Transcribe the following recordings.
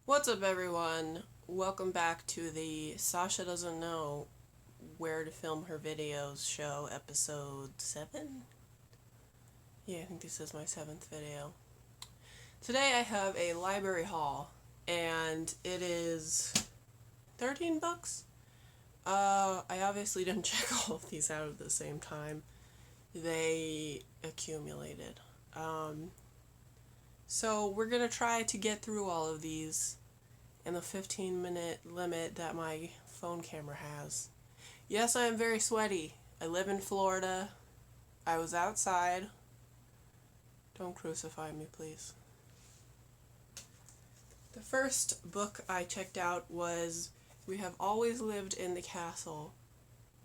What's up, everyone? Welcome back to the Sasha Doesn't Know Where to Film Her Videos show, episode 7? Yeah, I think this is my 7th video. Today I have a library haul, and it is 13 bucks. I obviously didn't check all of these out at the same time. They accumulated. So we're gonna try to get through all of these in the 15-minute limit that my phone camera has. Yes, I am very sweaty. I live in Florida. I was outside. Don't crucify me, please. The first book I checked out was We Have Always Lived in the Castle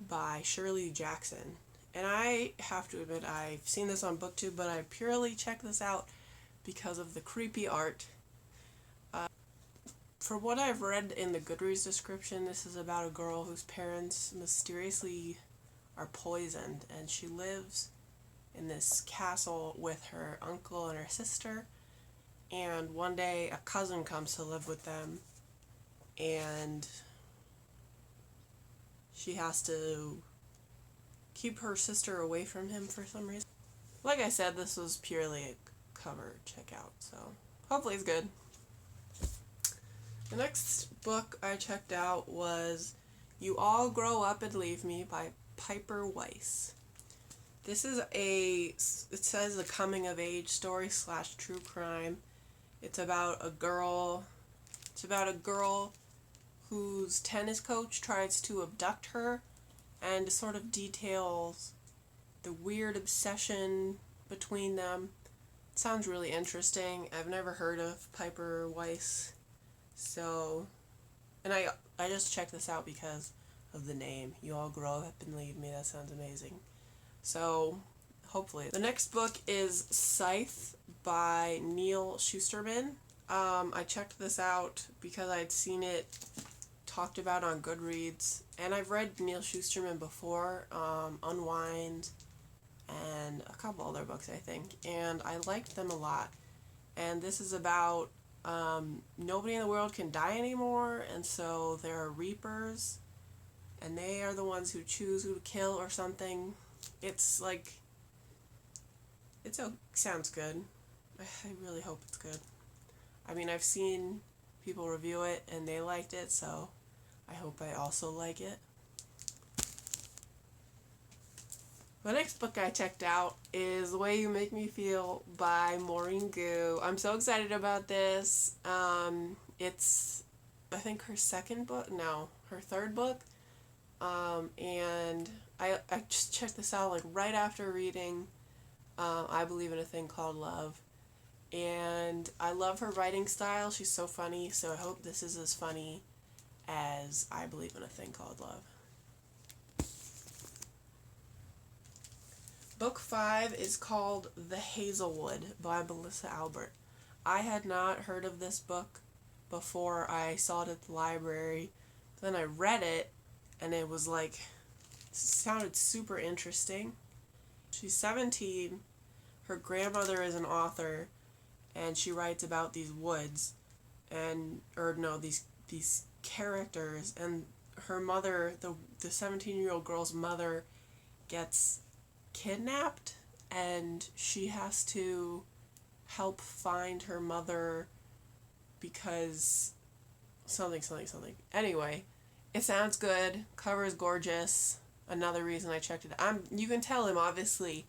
by Shirley Jackson. And I have to admit, I've seen this on BookTube, but I purely checked this out because of the creepy art. From what I've read in the Goodreads description, this is about a girl whose parents mysteriously are poisoned, and she lives in this castle with her uncle and her sister, and one day a cousin comes to live with them, and she has to keep her sister away from him for some reason. Like I said, this was purely a cover checkout, so hopefully it's good. The next book I checked out was You All Grow Up and Leave Me by Piper Weiss. This is it says a coming of age story / true crime. It's about a girl whose tennis coach tries to abduct her, and sort of details the weird obsession between them. It sounds really interesting. I've never heard of Piper Weiss. So, and I just checked this out because of the name. You All Grow Up and Leave Me. That sounds amazing. So, hopefully. The next book is Scythe by Neal Shusterman. I checked this out because I'd seen it talked about on Goodreads, and I've read Neal Shusterman before, Unwind, and a couple other books, I think, and I liked them a lot. And this is about nobody in the world can die anymore, and so there are reapers, and they are the ones who choose who to kill or something. It's like, sounds good. I really hope it's good. I mean, I've seen people review it, and they liked it, so I hope I also like it. The next book I checked out is The Way You Make Me Feel by Maureen Goo. I'm so excited about this. It's, I think, her third book. And I just checked this out like right after reading I Believe in a Thing Called Love. And I love her writing style. She's so funny, so I hope this is as funny as I Believe in a Thing Called Love. Book 5 is called The Hazelwood by Melissa Albert. I had not heard of this book before I saw it at the library. Then I read it, and it was like, it sounded super interesting. She's 17. Her grandmother is an author, and she writes about these woods, these characters, and her mother, the 17-year-old girl's mother, gets kidnapped, and she has to help find her mother because something. Anyway, it sounds good. Cover is gorgeous. Another reason I checked it. You can tell him, obviously,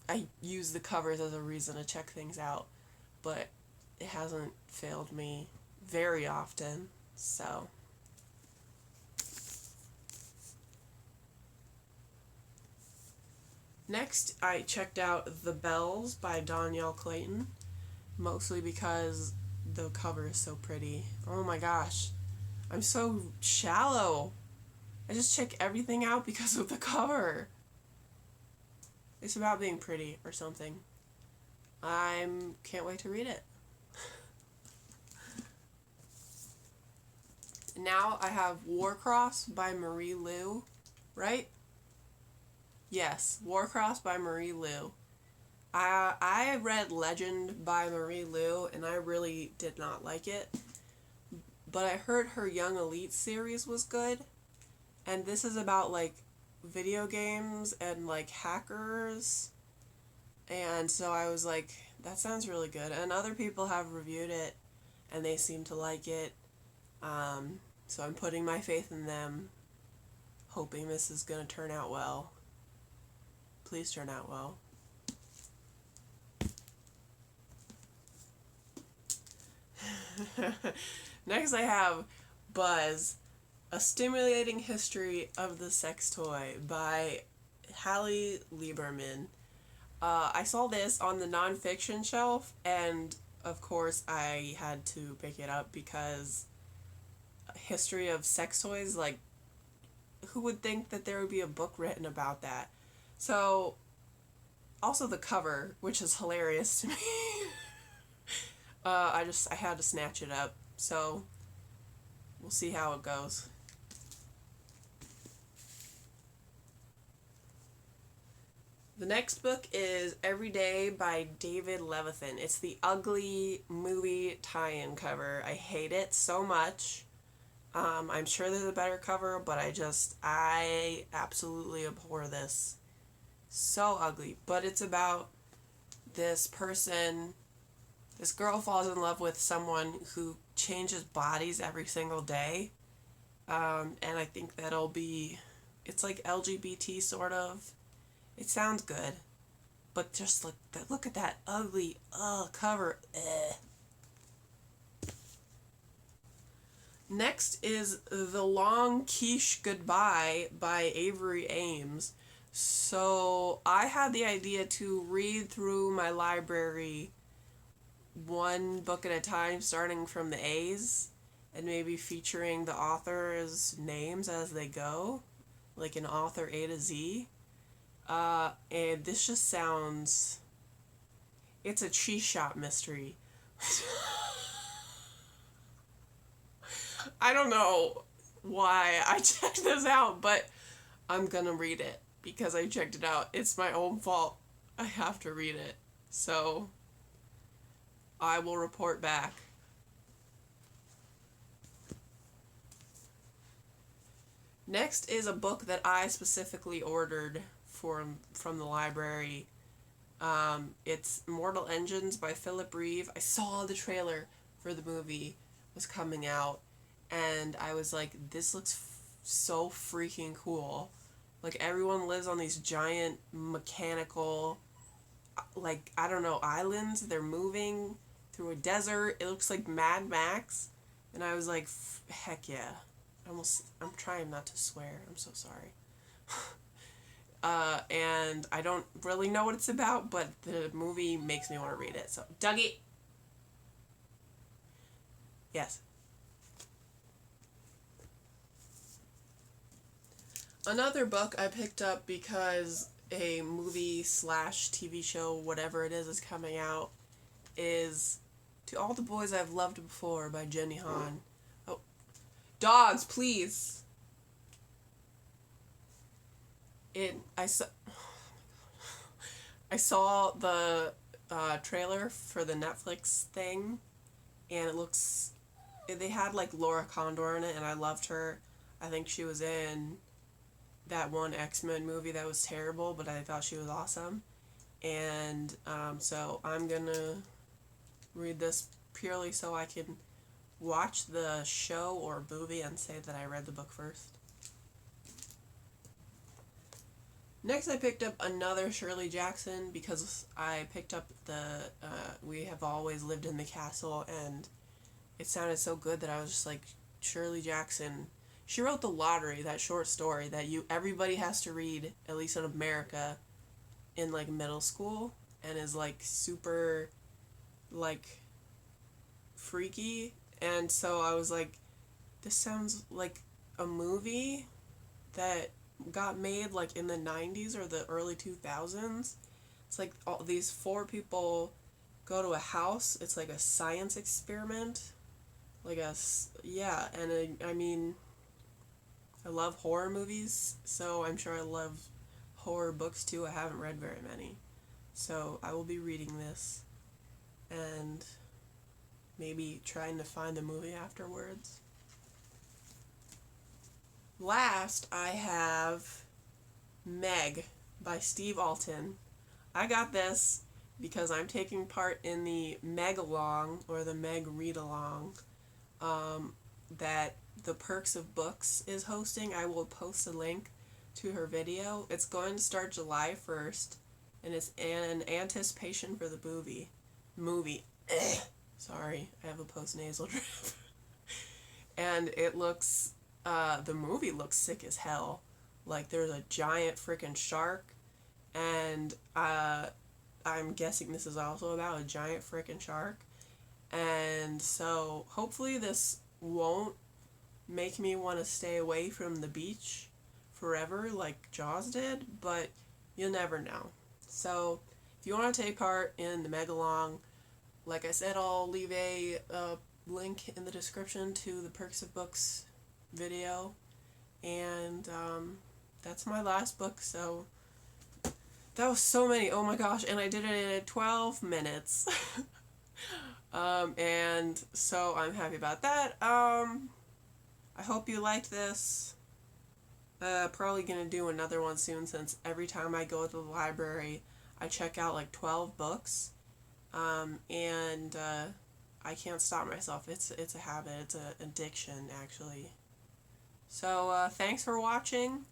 I use the covers as a reason to check things out, but it hasn't failed me very often, so. Next, I checked out The Bells by Danielle Clayton, mostly because the cover is so pretty. Oh my gosh, I'm so shallow. I just check everything out because of the cover. It's about being pretty or something. Can't wait to read it. Now I have Warcross by Marie Lu, right? Yes, Warcross by Marie Lu. I read Legend by Marie Lu, and I really did not like it. But I heard her Young Elite series was good. And this is about, like, video games and, like, hackers. And so I was like, that sounds really good. And other people have reviewed it, and they seem to like it. So I'm putting my faith in them, hoping this is going to turn out well. Please turn out well. Next I have Buzz, A Stimulating History of the Sex Toy by Hallie Lieberman. I saw this on the nonfiction shelf, and of course I had to pick it up because history of sex toys, like, who would think that there would be a book written about that? So, also the cover, which is hilarious to me. I had to snatch it up, so we'll see how it goes. The next book is Every Day by David Levithan. It's the ugly movie tie-in cover. I hate it so much. I'm sure there's a better cover, but I absolutely abhor this. So ugly. But it's about this girl falls in love with someone who changes bodies every single day. And I think it's like LGBT sort of. It sounds good. But just look at that ugly, cover. Next is The Long Quiche Goodbye by Avery Ames. So I had the idea to read through my library one book at a time, starting from the A's, and maybe featuring the author's names as they go, like an author A to Z. And this just sounds... It's a cheese shop mystery. I don't know why I checked this out, but I'm gonna read it because I checked it out. It's my own fault. I have to read it. So, I will report back. Next is a book that I specifically ordered from the library. It's Mortal Engines by Philip Reeve. I saw the trailer for the movie was coming out, and I was like, this looks so freaking cool. Like, everyone lives on these giant mechanical, like, I don't know, islands. They're moving through a desert. It looks like Mad Max. And I was like, heck yeah. I'm trying not to swear. I'm so sorry. And I don't really know what it's about, but the movie makes me want to read it. So, Dougie! Yes. Another book I picked up because a movie / TV show, whatever it is coming out, is To All the Boys I've Loved Before by Jenny Han. Oh, dogs, please! I saw the trailer for the Netflix thing, and they had, like, Laura Condor in it, and I loved her. I think she was in that one X-Men movie that was terrible, but I thought she was awesome. And so I'm gonna read this purely so I can watch the show or movie and say that I read the book first. Next, I picked up another Shirley Jackson because I picked up the We Have Always Lived in the Castle, and it sounded so good that I was just like, Shirley Jackson. She wrote The Lottery, that short story that everybody has to read, at least in America, in, like, middle school, and is, like, super, like, freaky. And so I was like, this sounds like a movie that got made, like, in the 90s or the early 2000s. It's like all these 4 people go to a house. It's like a science experiment. And I mean, I love horror movies, so I'm sure I love horror books too. I haven't read very many. So I will be reading this and maybe trying to find the movie afterwards. Last, I have Meg by Steve Alten. I got this because I'm taking part in the Meg Along, or the Meg Read Along, that the Perks of Books is hosting. I will post a link to her video. It's going to start July 1st, and it's an anticipation for the movie. Sorry, I have a post-nasal drip. And it looks, the movie looks sick as hell. Like, there's a giant freaking shark, and I'm guessing this is also about a giant freaking shark. And so, hopefully this won't make me want to stay away from the beach forever like Jaws did, but you'll never know. So, if you want to take part in the Megalong, like I said, I'll leave a link in the description to the Perks of Books video. And that's my last book, so that was so many. Oh my gosh, and I did it in 12 minutes. And so I'm happy about that. I hope you liked this. Probably gonna do another one soon, since every time I go to the library, I check out like 12 books. And I can't stop myself. It's a habit. It's an addiction, actually. So, thanks for watching.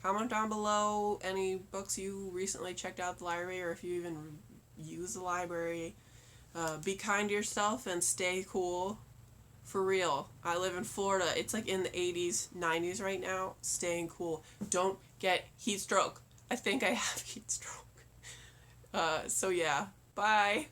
Comment down below any books you recently checked out at the library, or if you even use the library. Be kind to yourself and stay cool. For real. I live in Florida. It's like in the 80s, 90s right now. Staying cool. Don't get heat stroke. I think I have heat stroke. So yeah. Bye.